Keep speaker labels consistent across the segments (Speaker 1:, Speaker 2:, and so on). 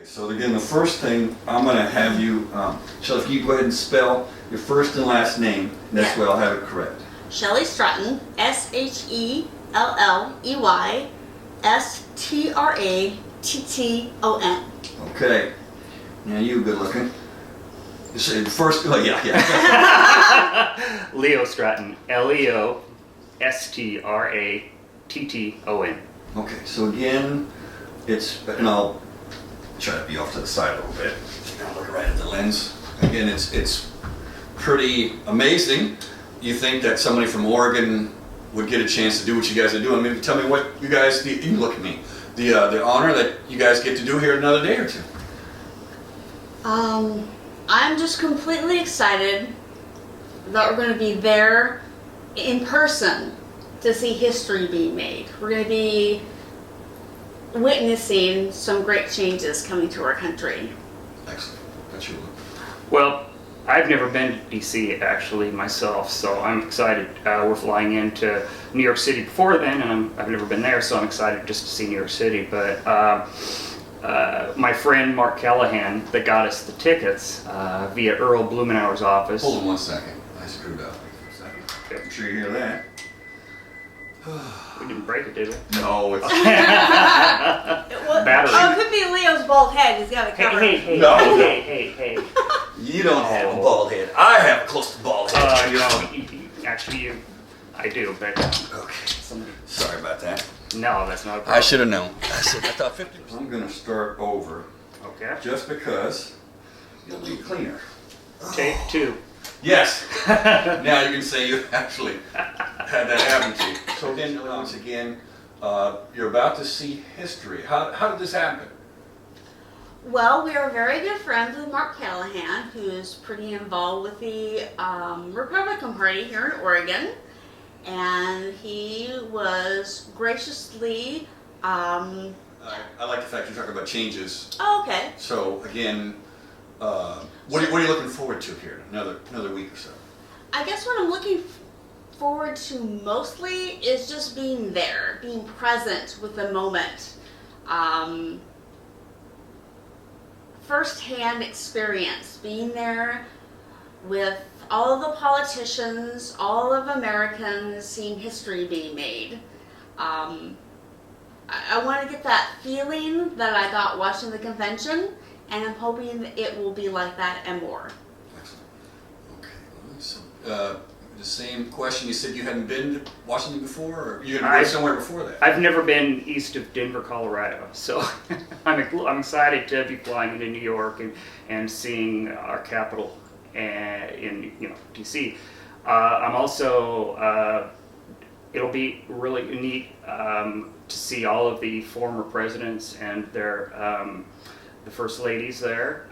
Speaker 1: So again, the first thing I'm going to have you, Shelley, if you go ahead and spell your first and last name, and that's
Speaker 2: Yeah.
Speaker 1: where I'll have it correct.
Speaker 2: Shelley Stratton, SHELLEYSTRATTON.
Speaker 1: Okay. Now you good looking. You say the first, oh yeah.
Speaker 3: Leo Stratton, LEOSTRATTON.
Speaker 1: Okay, so again, and I'll try to be off to the side a little bit. Now look right at the lens. Again, it's pretty amazing. You think that somebody from Oregon would get a chance to do what you guys are doing. Maybe tell me what you guys, you look at me, the honor that you guys get to do here another day or two.
Speaker 2: I'm just completely excited that we're going to be there in person to see history being made. We're going to be witnessing some great changes coming to our country.
Speaker 1: Excellent. That's your look.
Speaker 3: Well, I've never been to DC actually myself, so I'm excited. We're flying into New York City before then, and I've never been there, so I'm excited just to see New York City. But my friend Mark Callahan that got us the tickets via Earl Blumenauer's office.
Speaker 1: Hold on 1 second. I screwed up. Wait for a second.
Speaker 3: Yep.
Speaker 1: I'm sure you hear that.
Speaker 3: We didn't break it, did we?
Speaker 1: No, it's
Speaker 3: Battery.
Speaker 2: Oh, it could be Leo's bald head. He's got it covered.
Speaker 3: Hey,
Speaker 1: No.
Speaker 3: hey.
Speaker 1: you don't have a bald head. I have a close to bald head.
Speaker 3: Actually, I do, but
Speaker 1: Okay.
Speaker 3: somebody.
Speaker 1: Sorry about that.
Speaker 3: No, that's not a problem.
Speaker 1: I should have known. I thought 50. I'm going to start over
Speaker 3: Okay.
Speaker 1: just because it'll be cleaner.
Speaker 3: Take 2.
Speaker 1: Yes. Now you can say you actually had that happen to you. So then, once again, you're about to see history. How did this happen?
Speaker 2: Well, we are very good friends with Mark Callahan, who's pretty involved with the Republican Party here in Oregon. And he was graciously...
Speaker 1: I like the fact you're talking about changes.
Speaker 2: Oh, okay.
Speaker 1: So again, what are you looking forward to here? Another week or so.
Speaker 2: I guess what I'm looking forward to mostly is just being there, being present with the moment. First-hand experience, being there with all of the politicians, all of Americans, seeing history being made. I want to get that feeling that I got watching the convention, and I'm hoping that it will be like that and more.
Speaker 1: Excellent. Okay. So, the same question. You said you hadn't been to Washington before, or you had been somewhere before that?
Speaker 3: I've never been east of Denver, Colorado, so I'm excited to be flying into New York and seeing our capital in DC. I'm also it'll be really neat to see all of the former presidents and their the first ladies there.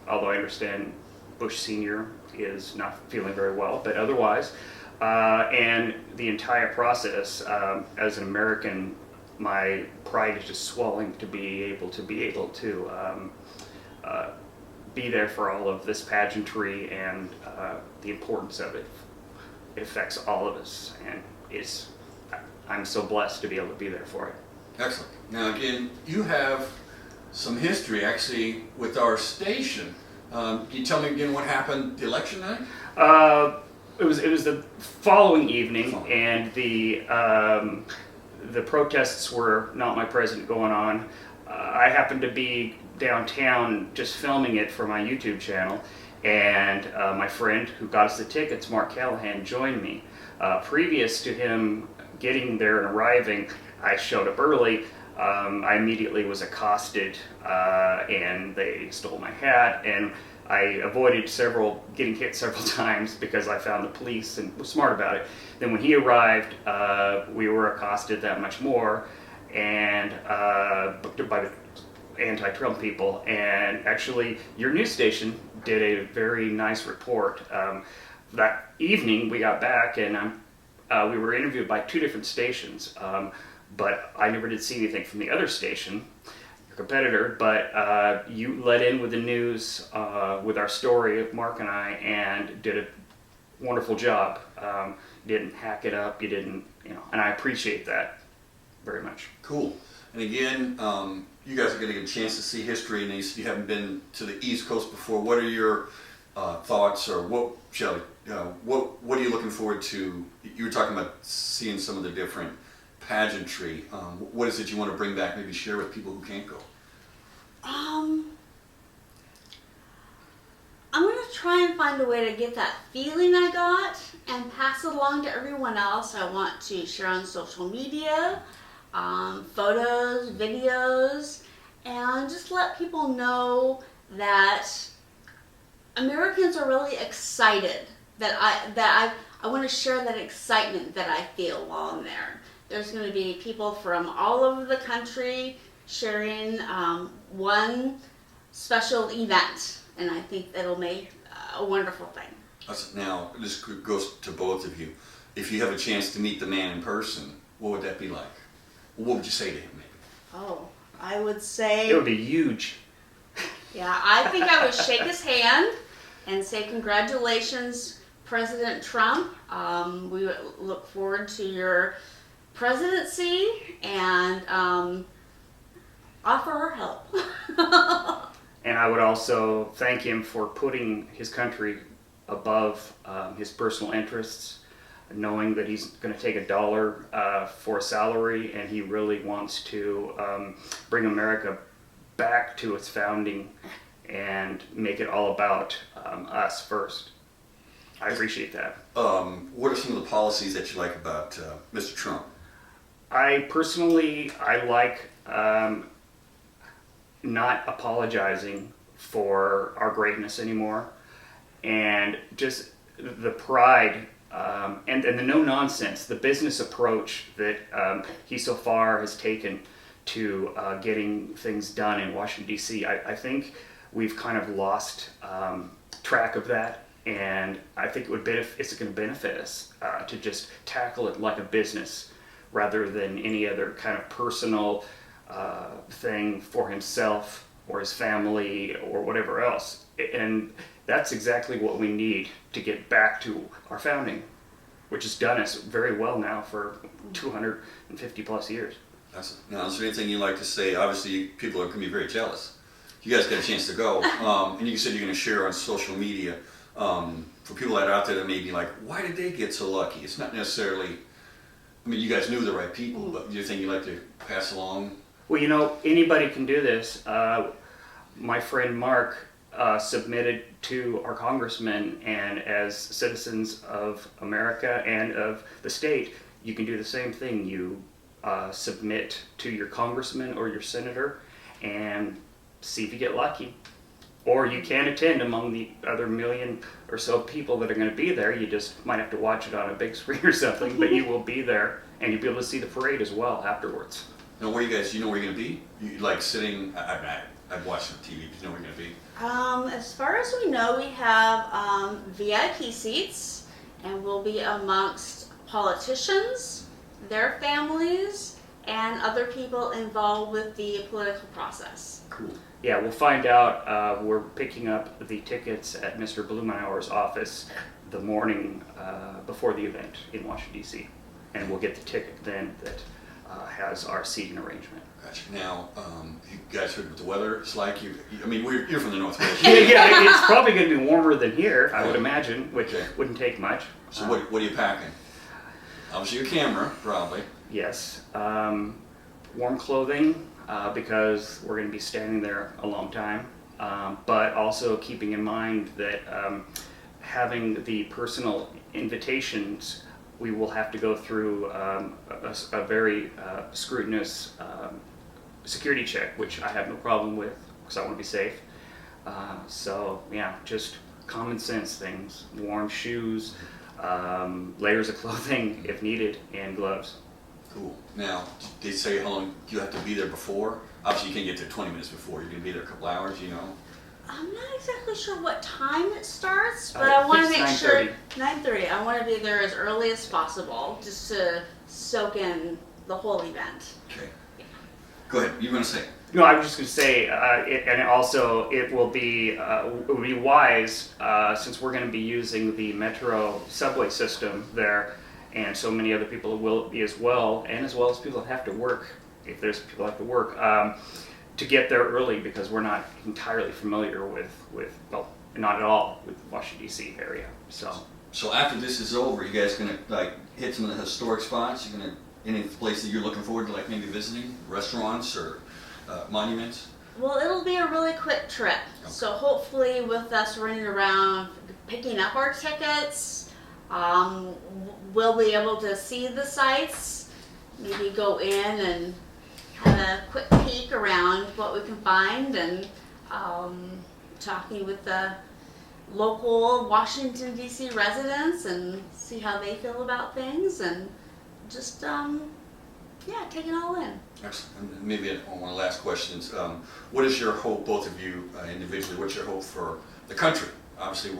Speaker 3: Although I understand Bush Sr. is not feeling very well, but otherwise, and the entire process. As an American, my pride is just swelling to be able to be there for all of this pageantry and the importance of it. It affects all of us, and I'm so blessed to be able to be there for it. Excellent.
Speaker 1: Now again, you have some history actually with our station. Can you tell me again what happened the election night?
Speaker 3: It was the following evening, and the protests were not my president going on. I happened to be downtown just filming it for my YouTube channel, and my friend who got us the tickets, Mark Callahan, joined me. Previous to him getting there and arriving, I showed up early. I immediately was accosted, and they stole my hat, and I avoided getting hit several times because I found the police and was smart about it. Then when he arrived, we were accosted that much more, and by the anti-Trump people. And actually, your news station did a very nice report. That evening, we got back, and we were interviewed by 2 different stations. But I never did see anything from the other station, your competitor, but you let in with the news with our story of Mark and I, and did a wonderful job. You didn't hack it up, you didn't, and I appreciate that very much.
Speaker 1: Cool. And again, you guys are going to get a chance to see history, and you haven't been to the East Coast before. What are your thoughts, or what, Shelley? What are you looking forward to? You were talking about seeing some of the different pageantry. What is it you want to bring back? Maybe share with people who can't go.
Speaker 2: I'm going to try and find a way to get that feeling I got and pass it along to everyone else. I want to share on social media, photos, videos, and just let people know that Americans are really excited, that I want to share that excitement that I feel while I'm there. There's going to be people from all over the country sharing one special event, and I think that'll make a wonderful thing.
Speaker 1: Now, this goes to both of you. If you have a chance to meet the man in person, what would that be like? What would you say to him, maybe?
Speaker 2: Oh, I would say...
Speaker 3: It would be huge.
Speaker 2: Yeah, I think I would shake his hand and say, congratulations, President Trump. We would look forward to your presidency and offer our help.
Speaker 3: And I would also thank him for putting his country above his personal interests, knowing that he's going to take $1 for a salary, and he really wants to bring America back to its founding and make it all about us first. I appreciate that.
Speaker 1: What are some of the policies that you like about Mr. Trump?
Speaker 3: I like not apologizing for our greatness anymore, and just the pride and the no nonsense, the business approach that he so far has taken to getting things done in Washington, D.C. I think we've kind of lost track of that, and I think it's going to benefit us to just tackle it like a business rather than any other kind of personal thing for himself or his family or whatever else. And that's exactly what we need to get back to our founding, which has done us very well now for 250 plus years.
Speaker 1: Now, is there anything you'd like to say? Obviously, people are going to be very jealous. You guys got a chance to go, and you said you're going to share on social media. For people that are out there that may be like, why did they get so lucky? It's not necessarily, I mean, you guys knew the right people, but do you think you'd like to pass along?
Speaker 3: Well, anybody can do this. My friend Mark submitted to our congressman, and as citizens of America and of the state, you can do the same thing. You submit to your congressman or your senator and see if you get lucky. Or you can attend among the other million or so people that are going to be there. You just might have to watch it on a big screen or something, but you will be there, and you'll be able to see the parade as well afterwards.
Speaker 1: Now, where you guys, you know where you're going to be? You like sitting, I've watched on TV, but you know where you're going to be?
Speaker 2: As far as we know, we have VIP seats, and we'll be amongst politicians, their families, and other people involved with the political process.
Speaker 1: Cool.
Speaker 3: Yeah, we'll find out. We're picking up the tickets at Mr. Blumenauer's office the morning before the event in Washington, D.C. And we'll get the ticket then that has our seating arrangement.
Speaker 1: Gotcha. Now, you guys heard what the weather is like? You're from the Northwest.
Speaker 3: Yeah, it's probably going to be warmer than here, I would imagine, which wouldn't take much.
Speaker 1: So what are you packing? Obviously your camera, probably.
Speaker 3: Yes. Warm clothing, because we're going to be standing there a long time, but also keeping in mind that having the personal invitations, we will have to go through a very scrutinous security check, which I have no problem with because I want to be safe. So yeah, just common sense things, warm shoes, layers of clothing if needed, and gloves.
Speaker 1: Cool. Now, they say how long you have to be there before? Obviously, you can't get there 20 minutes before. You're going to be there a couple hours, you know?
Speaker 2: I'm not exactly sure what time it starts, but I want to make sure 9:30. I want to be there as early as possible, just to soak in the whole event.
Speaker 1: Okay. Go ahead. You were going to say?
Speaker 3: No, I was just going to say, and also it will be wise since we're going to be using the metro subway system there, and so many other people will be as well, and as well as people that have to work if there's people like to work, to get there early because we're not entirely familiar with well, not at all with Washington D.C. area.
Speaker 1: So after this is over, you guys gonna like hit some of the historic spots? You're gonna any place that you're looking forward to, like maybe visiting restaurants or monuments?
Speaker 2: Well, it'll be a really quick trip.
Speaker 1: Okay.
Speaker 2: So hopefully with us running around picking up our tickets, we'll be able to see the sites, maybe go in and have a quick peek around what we can find, and talking with the local Washington D.C. residents and see how they feel about things, and just take it all in.
Speaker 1: Excellent. And maybe one of the last questions. What is your hope, both of you individually, what's your hope for the country? Obviously,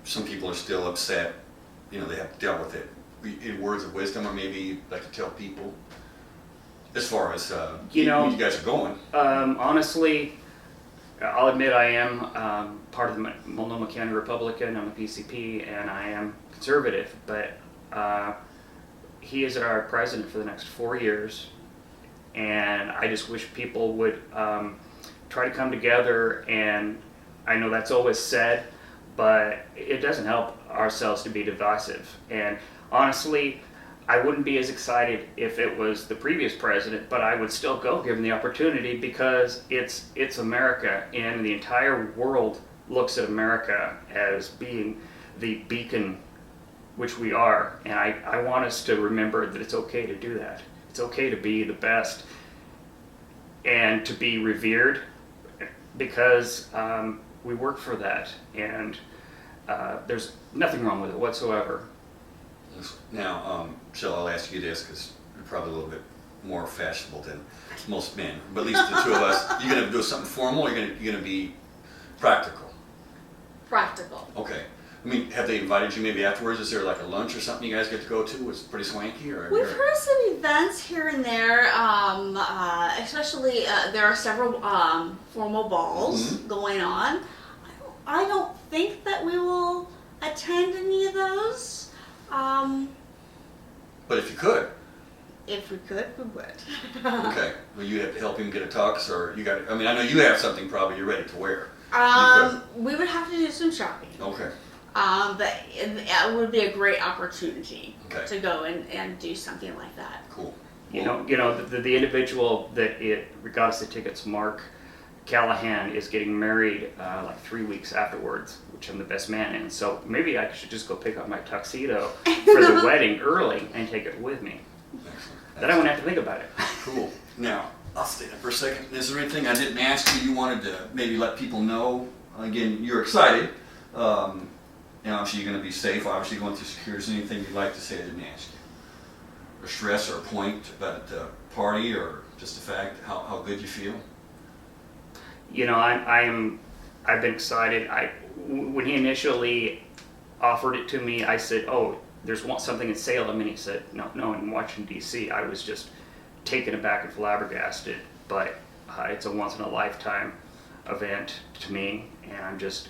Speaker 1: some people are still upset, they have to deal with it. In words of wisdom, or maybe you'd like to tell people, as far as where you guys are going?
Speaker 3: Honestly, I'll admit I am part of the Multnomah County Republican. I'm a PCP, and I am conservative, but he is our president for the next 4 years, and I just wish people would try to come together. And I know that's always said, but it doesn't help ourselves to be divisive. And honestly, I wouldn't be as excited if it was the previous president, but I would still go given the opportunity, because it's America, and the entire world looks at America as being the beacon which we are, and I want us to remember that it's okay to do that. It's okay to be the best and to be revered, because we work for that, and there's nothing wrong with it whatsoever.
Speaker 1: Now, Shell, I'll ask you this because you're probably a little bit more fashionable than most men, but at least the two of us. You're going to do something formal, or you're going to be practical?
Speaker 2: Practical.
Speaker 1: Okay. I mean, have they invited you maybe afterwards? Is there like a lunch or something you guys get to go to? Was it pretty swanky?
Speaker 2: We've heard of some events here and there, especially there are several formal balls going on. I don't think that we will attend any of those.
Speaker 1: But if you could.
Speaker 2: If we could, we would.
Speaker 1: Okay. Well, you have to help him get a tux, or you got. I mean, I know you have something probably you're ready to wear.
Speaker 2: We would have to do some shopping.
Speaker 1: Okay.
Speaker 2: But it would be a great opportunity to go and do something like that.
Speaker 1: Cool.
Speaker 3: The individual that got us the tickets, Mark Callahan, is getting married like 3 weeks afterwards, which I'm the best man in. So maybe I should just go pick up my tuxedo for the wedding early and take it with me.
Speaker 1: Excellent.
Speaker 3: Then I won't have to think about it.
Speaker 1: Cool. Now, I'll stay there for a second. Is there anything I didn't ask you wanted to maybe let people know? Again, you're excited. Obviously you're going to be safe. Obviously going through security. Is there anything you'd like to say I didn't ask you? Or stress or a point about the party, or just the fact how good you feel?
Speaker 3: I've been excited. When he initially offered it to me, I said, "Oh, there's something in Salem," and he said, "No, in Washington D.C." I was just taken aback and flabbergasted, but it's a once in a lifetime event to me, and I'm just,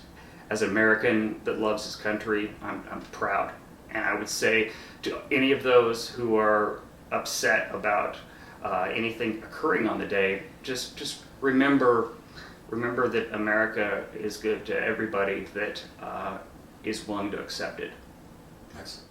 Speaker 3: as an American that loves his country, I'm proud. And I would say to any of those who are upset about anything occurring on the day, just remember that America is good to everybody that is willing to accept it.
Speaker 1: Excellent.